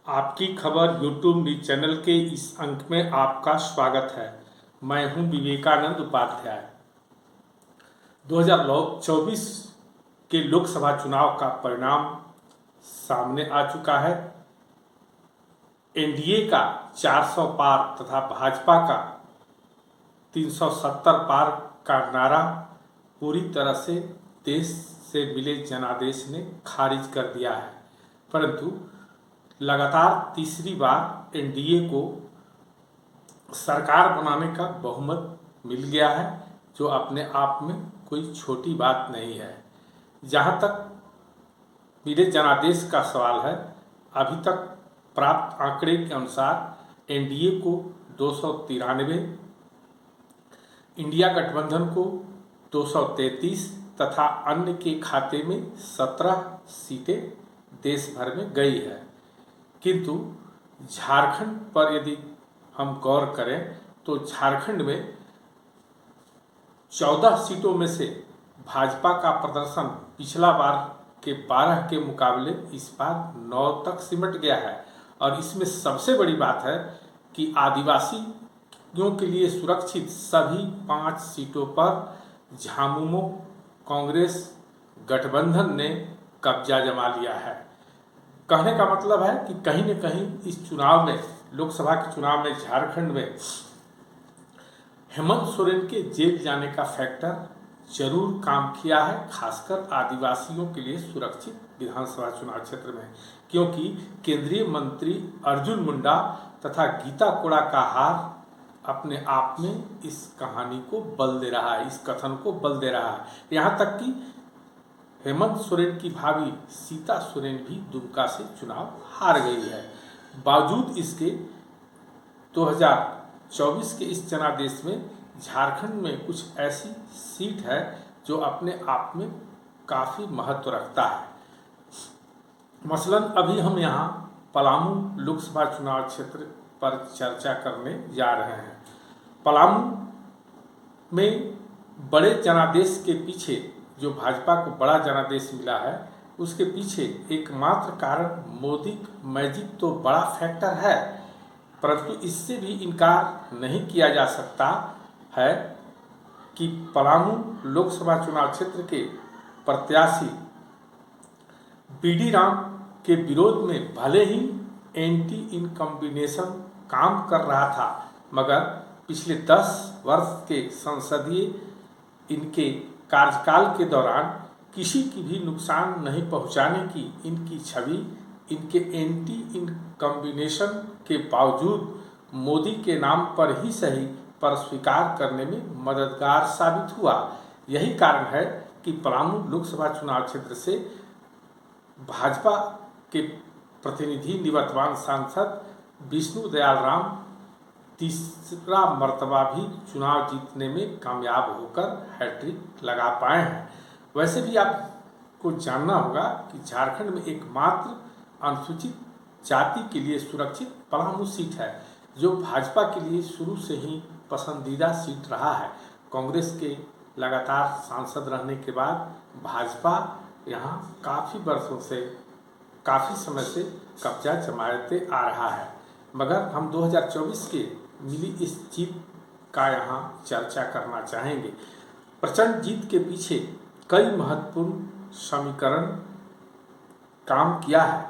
आपकी खबर YouTube news channel के इस अंक में आपका स्वागत है। मैं हूं विवेकानंद उपाध्याय। 2024 के लोकसभा चुनाव का परिणाम सामने आ चुका है। एनडीए का 400 पार तथा भाजपा का 370 पार का नारा पूरी तरह से देश से मिले जनादेश ने खारिज कर दिया है, परंतु लगातार तीसरी बार एनडीए को सरकार बनाने का बहुमत मिल गया है, जो अपने आप में कोई छोटी बात नहीं है। जहां तक मिले जनादेश का सवाल है, अभी तक प्राप्त आंकड़े के अनुसार एनडीए को 293, इंडिया गठबंधन को 233 तथा अन्य के खाते में 17 सीटें देश भर में गई है। किंतु झारखंड पर यदि हम गौर करें तो झारखंड में 14 सीटों में से भाजपा का प्रदर्शन पिछला बार के 12 के मुकाबले इस बार 9 तक सिमट गया है। और इसमें सबसे बड़ी बात है कि आदिवासियों के लिए सुरक्षित सभी 5 सीटों पर झामुमो कांग्रेस गठबंधन ने कब्जा जमा लिया है। कहने का मतलब है कि कहीं न कहीं इस चुनाव में, लोकसभा के चुनाव में झारखंड में हेमंत सोरेन के जेल जाने का फैक्टर जरूर काम किया है, खासकर आदिवासियों के लिए सुरक्षित विधानसभा चुनाव क्षेत्र में, क्योंकि केंद्रीय मंत्री अर्जुन मुंडा तथा गीता कोड़ा का हार अपने आप में इस कहानी को बल दे रहा है, इस कथन को बल दे रहा है। यहाँ तक कि हेमंत सोरेन की भाभी सीता सोरेन भी दुमका से चुनाव हार गई है। बावजूद इसके 2024 के इस जनादेश में झारखंड में कुछ ऐसी सीट है जो अपने आप में काफ़ी महत्व रखता है। मसलन अभी हम यहाँ पलामू लोकसभा चुनाव क्षेत्र पर चर्चा करने जा रहे हैं। पलामू में बड़े जनादेश के पीछे, जो भाजपा को बड़ा जनादेश मिला है, उसके पीछे एकमात्र कारण मोदी मैजिक तो बड़ा फैक्टर है, परंतु इससे भी इनकार नहीं किया जा सकता है कि पलामू लोकसभा चुनाव क्षेत्र के प्रत्याशी बीडी राम के विरोध में भले ही एंटी इनकम्बिनेशन काम कर रहा था, मगर पिछले 10 वर्ष के संसदीय इनके कार्यकाल के दौरान किसी की भी नुकसान नहीं पहुंचाने की इनकी छवि इनके एंटी इनकम्बिनेशन के बावजूद मोदी के नाम पर ही सही पर स्वीकार करने में मददगार साबित हुआ। यही कारण है कि पलामू लोकसभा चुनाव क्षेत्र से भाजपा के प्रतिनिधि निवर्तमान सांसद विष्णु दयाल राम तीसरा मर्तबा भी चुनाव जीतने में कामयाब होकर हैट्रिक लगा पाए हैं। वैसे भी आपको जानना होगा कि झारखंड में एकमात्र अनुसूचित जाति के लिए सुरक्षित पलामू सीट है, जो भाजपा के लिए शुरू से ही पसंदीदा सीट रहा है। कांग्रेस के लगातार सांसद रहने के बाद भाजपा यहाँ काफ़ी समय से कब्जा जमाते आ रहा है। मगर हम 2024 के मिली इस जीत का यहाँ चर्चा करना चाहेंगे। प्रचंड जीत के पीछे कई महत्वपूर्ण समीकरण काम किया है।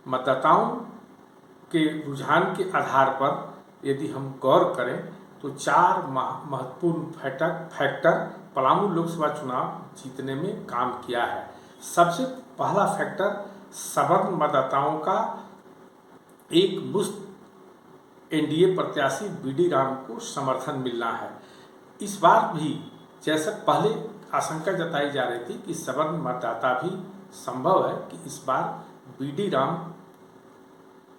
मतदाताओं के रुझान के आधार पर यदि हम गौर करें तो 4 महत्वपूर्ण फैक्टर पलामू लोकसभा चुनाव जीतने में काम किया है। सबसे पहला फैक्टर सवर्ण मतदाताओं का एक मुश्त एनडीए प्रत्याशी बीडी राम को समर्थन मिलना है। इस बार भी जैसा पहले आशंका जताई जा रही थी कि सवर्ण मतदाता भी संभव है कि इस बार बीडी राम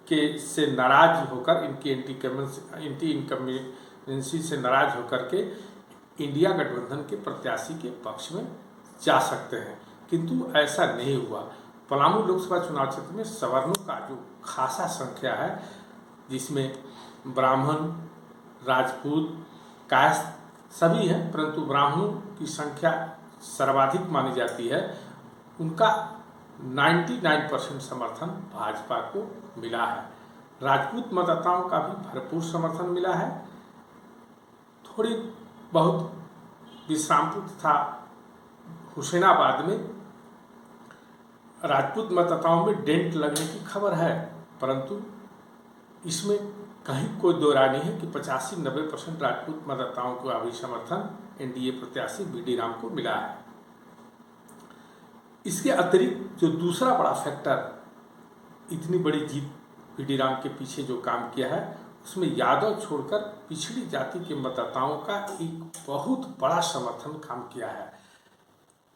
के से नाराज होकर, इनकी एंटी इनकम्बेंसी से नाराज होकर के इंडिया गठबंधन के प्रत्याशी के पक्ष में जा सकते हैं, किंतु ऐसा नहीं हुआ। पलामू लोकसभा चुनाव क्षेत्र में सवर्णों का जो खासा संख्या है, जिसमें ब्राह्मण, राजपूत, कायस्थ सभी हैं, परंतु ब्राह्मणों की संख्या सर्वाधिक मानी जाती है, उनका 99% समर्थन भाजपा को मिला है। राजपूत मतदाताओं का भी भरपूर समर्थन मिला है। थोड़ी बहुत विश्रामपुर तथा हुसैनाबाद में राजपूत मतदाताओं में डेंट लगने की खबर है, परंतु इसमें कहीं कोई दो राय नहीं है कि 85-90% राजपूत मतदाताओं का भी समर्थन एनडीए प्रत्याशी बीडी राम को मिला है। इसके अतिरिक्त जो दूसरा बड़ा फैक्टर इतनी बड़ी जीत बीडी राम के पीछे जो काम किया है, उसमें यादव छोड़कर पिछड़ी जाति के मतदाताओं का एक बहुत बड़ा समर्थन काम किया है।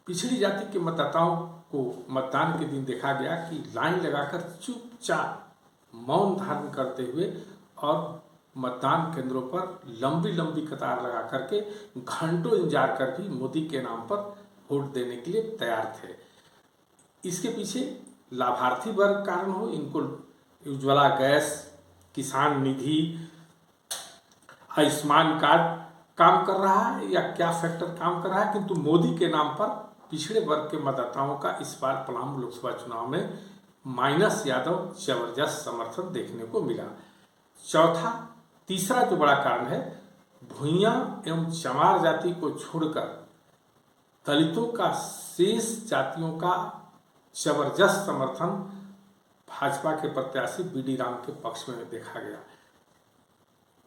पिछड़ी जाति के मतदाताओं को मतदान के दिन देखा गया कि लाइन लगाकर चुपचाप मौन धारण करते हुए और मतदान केंद्रों पर लंबी लंबी कतार लगा करके घंटों इंतजार कर भी मोदी के नाम पर वोट देने के लिए तैयार थे। इसके पीछे लाभार्थी वर्ग कारण हो, इनको उज्ज्वला गैस, किसान निधि, आयुष्मान कार्ड काम कर रहा है या क्या फैक्टर काम कर रहा है, किंतु मोदी के नाम पर पिछड़े वर्ग के मतदाताओं का इस बार पलामू लोकसभा चुनाव में माइनस यादव जबरदस्त समर्थन देखने को मिला। तीसरा जो बड़ा कारण है, भूइयां एवं चमार जाति को छोड़कर दलितों का शेष जातियों का जबरदस्त समर्थन भाजपा के प्रत्याशी बीडी राम के पक्ष में देखा गया।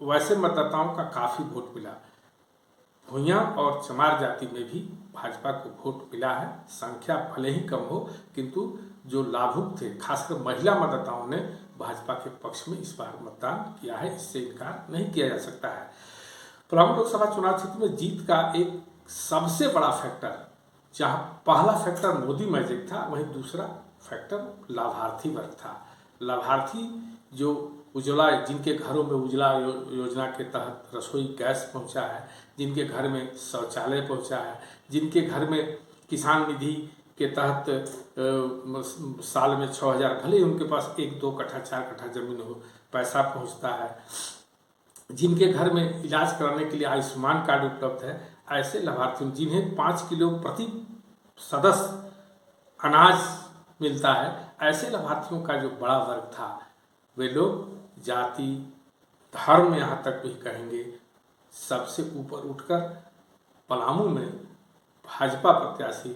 वैसे मतदाताओं का काफी वोट मिला। भूइयां और चमार जाति में भी भाजपा को वोट मिला है। संख्या भले ही कम हो, किंतु जो लाभुक थे, खासकर महिला मतदाताओं ने भाजपा के पक्ष में इस बार मतदान किया है, इससे इनकार नहीं किया जा सकता है। पलामू लोकसभा चुनाव क्षेत्र में जीत का एक सबसे बड़ा फैक्टर, जहां पहला फैक्टर मोदी मैजिक था, वहीं दूसरा फैक्टर लाभार्थी वर्ग था। लाभार्थी जो उज्ज्वला, जिनके घरों में उज्ज्वला योजना के तहत रसोई गैस पहुंचा है, जिनके घर में शौचालय पहुंचा है, जिनके घर में किसान निधि के तहत साल में 6,000, भले ही उनके पास 1-2 कट्ठा 4 कट्ठा जमीन हो, पैसा पहुंचता है, जिनके घर में इलाज कराने के लिए आयुष्मान कार्ड उपलब्ध है, ऐसे लाभार्थियों जिन्हें 5 किलो प्रति सदस्य अनाज मिलता है, ऐसे लाभार्थियों का जो बड़ा वर्ग था, वे लोग जाति धर्म यहाँ तक भी कहेंगे सबसे ऊपर उठकर पलामू में भाजपा प्रत्याशी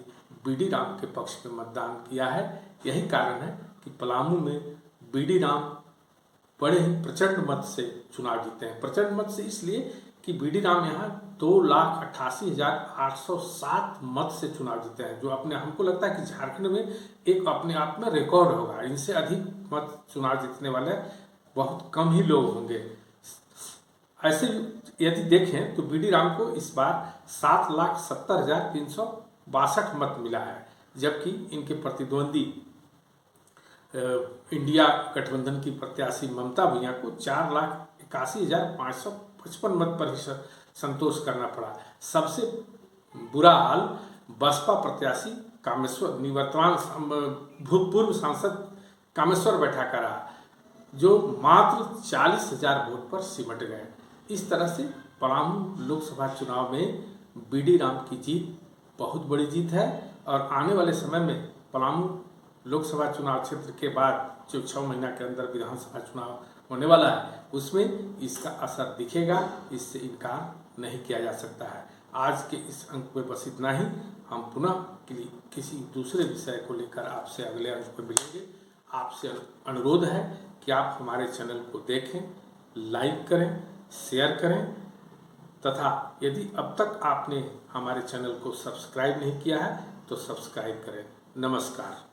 बीडी राम के पक्ष में मतदान किया है। यही कारण है कि पलामू में बीडी राम बड़े ही प्रचंड मत से चुनाव जीते हैं। प्रचंड मत से इसलिए कि बीडी राम यहाँ 2,88,807 मत से चुनाव जीते हैं, जो अपने हमको लगता है कि झारखंड में एक अपने आप में रिकॉर्ड होगा। इनसे अधिक मत चुनाव जीतने वाले बहुत कम ही लोग होंगे। ऐसे यदि देखें तो बीडी राम को इस बार 7,70,362 मत मिला है, जबकि इनके प्रतिद्वंदी इंडिया गठबंधन की प्रत्याशी ममता भूइयां को 4,81,555 मत पर ही संतोष करना पड़ा। सबसे बुरा हाल बसपा प्रत्याशी कामेश्वर, निवर्तमान भूतपूर्व सांसद कामेश्वर बैठा का रहा, जो मात्र 40,000 वोट पर सिमट गए। इस तरह से पलामू लोकसभा चुनाव में बीडी राम की जीत बहुत बड़ी जीत है और आने वाले समय में पलामू लोकसभा चुनाव क्षेत्र के बाद जो 6 महीना के अंदर विधानसभा चुनाव होने वाला है, उसमें इसका असर दिखेगा, इससे इनकार नहीं किया जा सकता है। आज के इस अंक में बस इतना ही। हम पुनः किसी दूसरे विषय को लेकर आपसे अगले अंक में मिलेंगे। आपसे अनुरोध है कि आप हमारे चैनल को देखें, लाइक करें, शेयर करें तथा यदि अब तक आपने हमारे चैनल को सब्सक्राइब नहीं किया है तो सब्सक्राइब करें। नमस्कार।